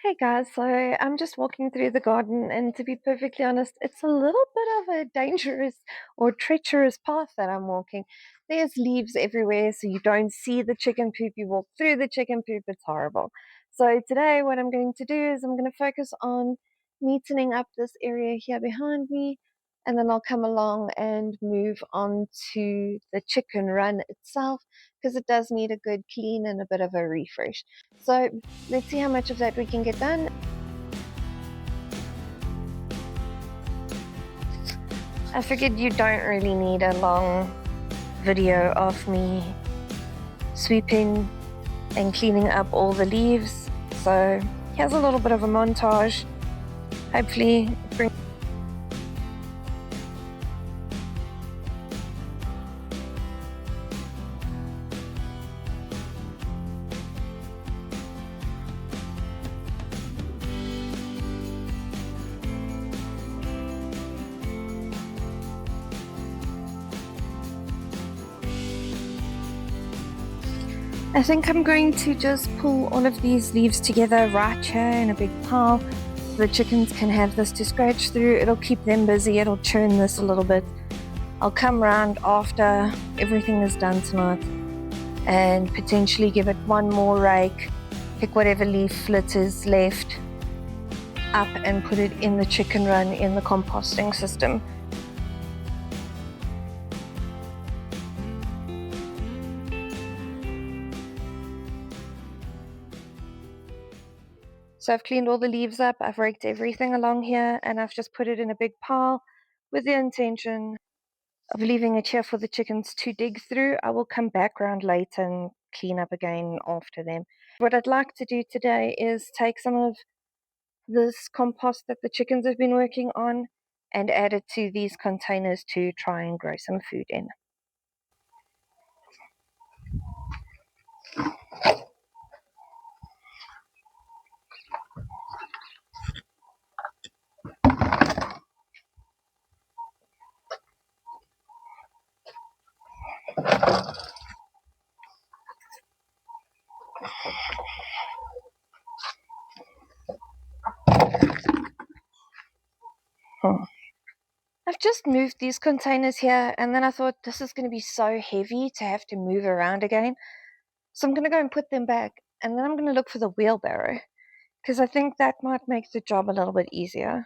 Hey guys, so I'm just walking through the garden, and to be perfectly honest, it's a little bit of a dangerous or treacherous path that I'm walking. There's leaves everywhere, so you don't see the chicken poop. You walk through the chicken poop, it's horrible. So today, what I'm going to do is I'm going to focus on neatening up this area here behind me, and then I'll come along and move on to the chicken run itself because it does need a good clean and a bit of a refresh. So let's see how much of that we can get done. I figured you don't really need a long video of me sweeping and cleaning up all the leaves. So here's a little bit of a montage. Hopefully bring I think I'm going to just pull all of these leaves together right here in a big pile. The chickens can have this to scratch through. It'll keep them busy. It'll churn this a little bit. I'll come round after everything is done tonight and potentially give it one more rake, pick whatever leaf litters left up and put it in the chicken run in the composting system. So I've cleaned all the leaves up, I've raked everything along here, and I've just put it in a big pile with the intention of leaving it here for the chickens to dig through. I will come back round later and clean up again after them. What I'd like to do today is take some of this compost that the chickens have been working on and add it to these containers to try and grow some food in. I've just moved these containers here, and then I thought this is going to be so heavy to have to move around again. So I'm going to go and put them back, and then I'm going to look for the wheelbarrow because I think that might make the job a little bit easier.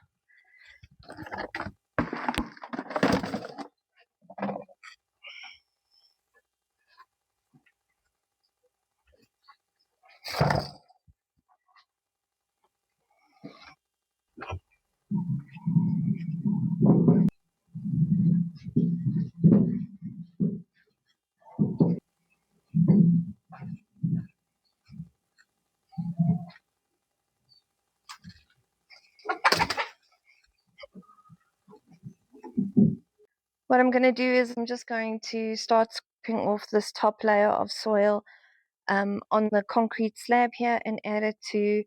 What I'm going to do is I'm just going to start scraping off this top layer of soil on the concrete slab here and add it to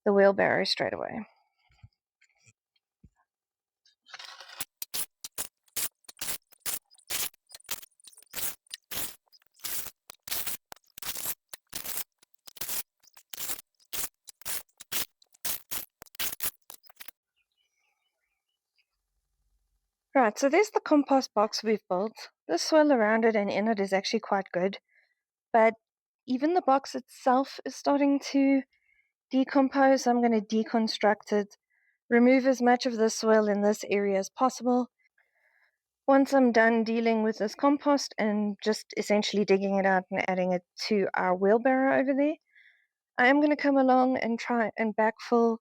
the wheelbarrow straight away. Right, so there's the compost box we've built. The soil around it and in it is actually quite good, but even the box itself is starting to decompose. I'm going to deconstruct it, remove as much of the soil in this area as possible. Once I'm done dealing with this compost and just essentially digging it out and adding it to our wheelbarrow over there, I am going to come along and try and backfill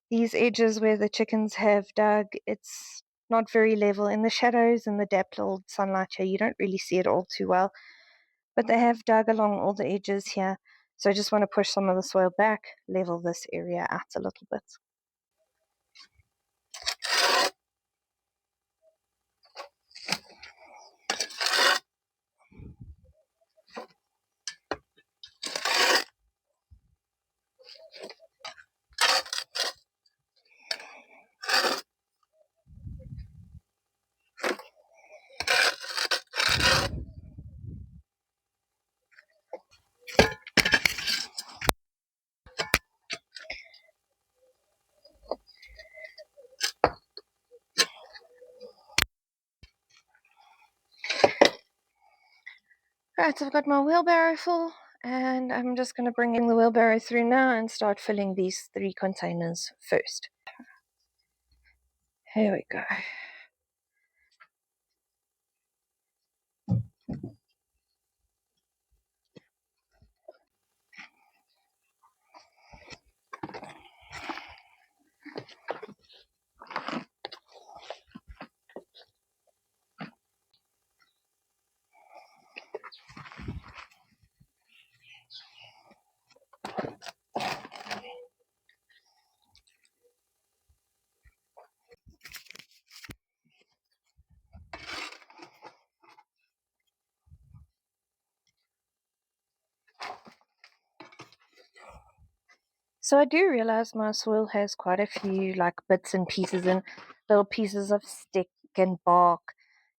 these edges where the chickens have dug. It's not very level in the shadows and the dappled sunlight here. You don't really see it all too well, but they have dug along all the edges here. So I just want to push some of the soil back, level this area out a little bit. Right, I've got my wheelbarrow full, and I'm just going to bring the wheelbarrow through now and start filling these 3 containers first. Here we go. So I do realize my soil has quite a few like bits and pieces and little pieces of stick and bark.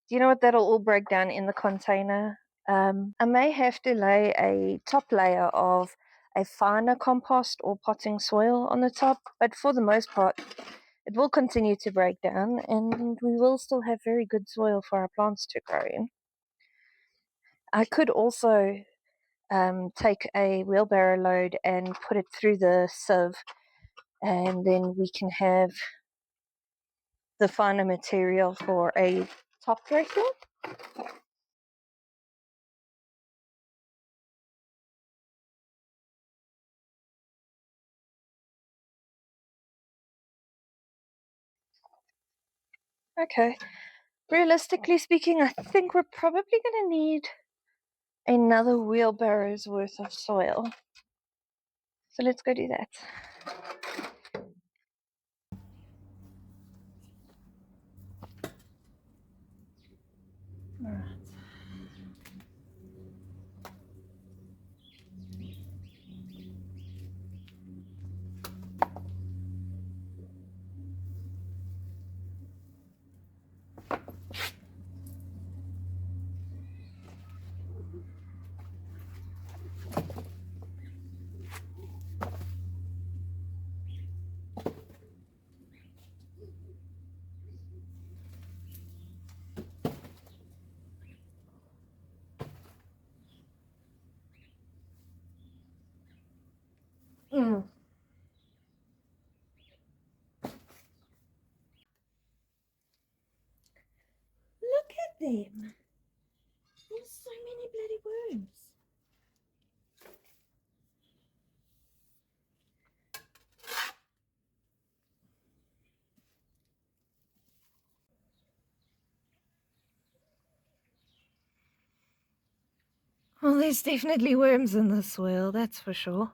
Do you know what that'll all break down in the container? I may have to lay a top layer of a finer compost or potting soil on the top, but for the most part, it will continue to break down and we will still have very good soil for our plants to grow in. I could also take a wheelbarrow load and put it through the sieve, and then we can have the finer material for a top dressing. Okay. Realistically speaking, I think we're probably going to need another wheelbarrow's worth of soil. So let's go do that. All right. Mm. Look at them. There's so many bloody worms. Well, there's definitely worms in the soil, that's for sure.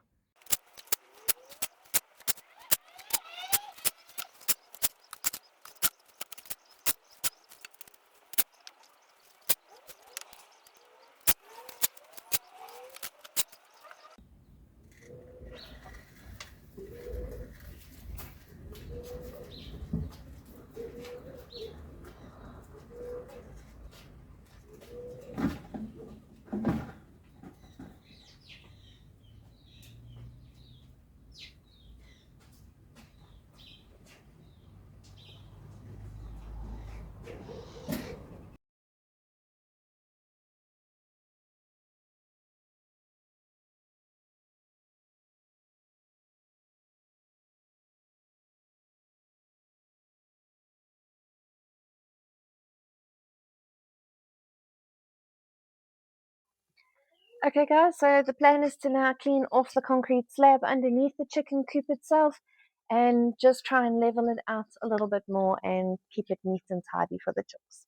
Okay, guys, so the plan is to now clean off the concrete slab underneath the chicken coop itself and just try and level it out a little bit more and keep it neat and tidy for the chicks.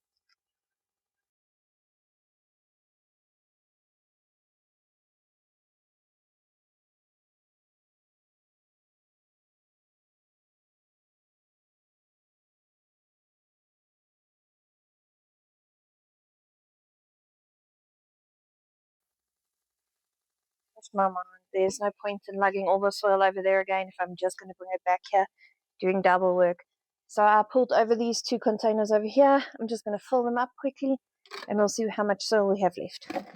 That's my mind. There's no point in lugging all the soil over there again if I'm just going to bring it back here doing double work. So I pulled over these 2 containers over here. I'm just going to fill them up quickly and we'll see how much soil we have left.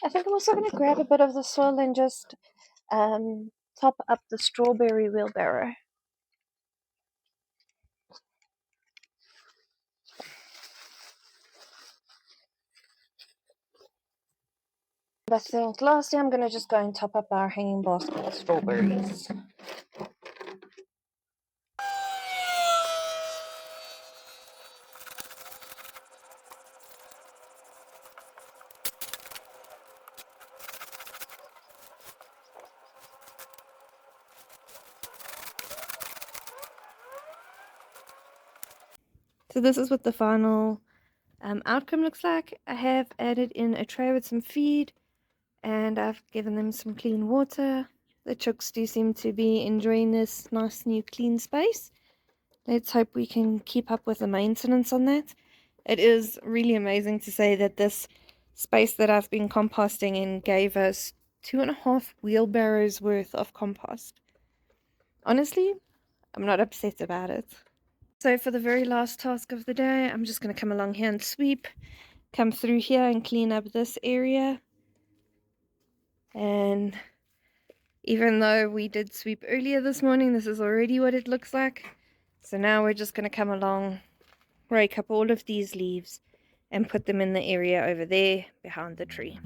I think I'm also going to grab a bit of the soil and just top up the strawberry wheelbarrow. I think lastly I'm going to just go and top up our hanging basket with strawberries. So this is what the final outcome looks like. I have added in a tray with some feed and I've given them some clean water. The chooks do seem to be enjoying this nice new clean space. Let's hope we can keep up with the maintenance on that. It is really amazing to say that this space that I've been composting in gave us 2.5 wheelbarrows worth of compost. Honestly, I'm not upset about it. So for the very last task of the day, I'm just going to come along here and sweep, come through here and clean up this area. And even though we did sweep earlier this morning, this is already what it looks like. So now we're just going to come along, rake up all of these leaves and put them in the area over there behind the tree.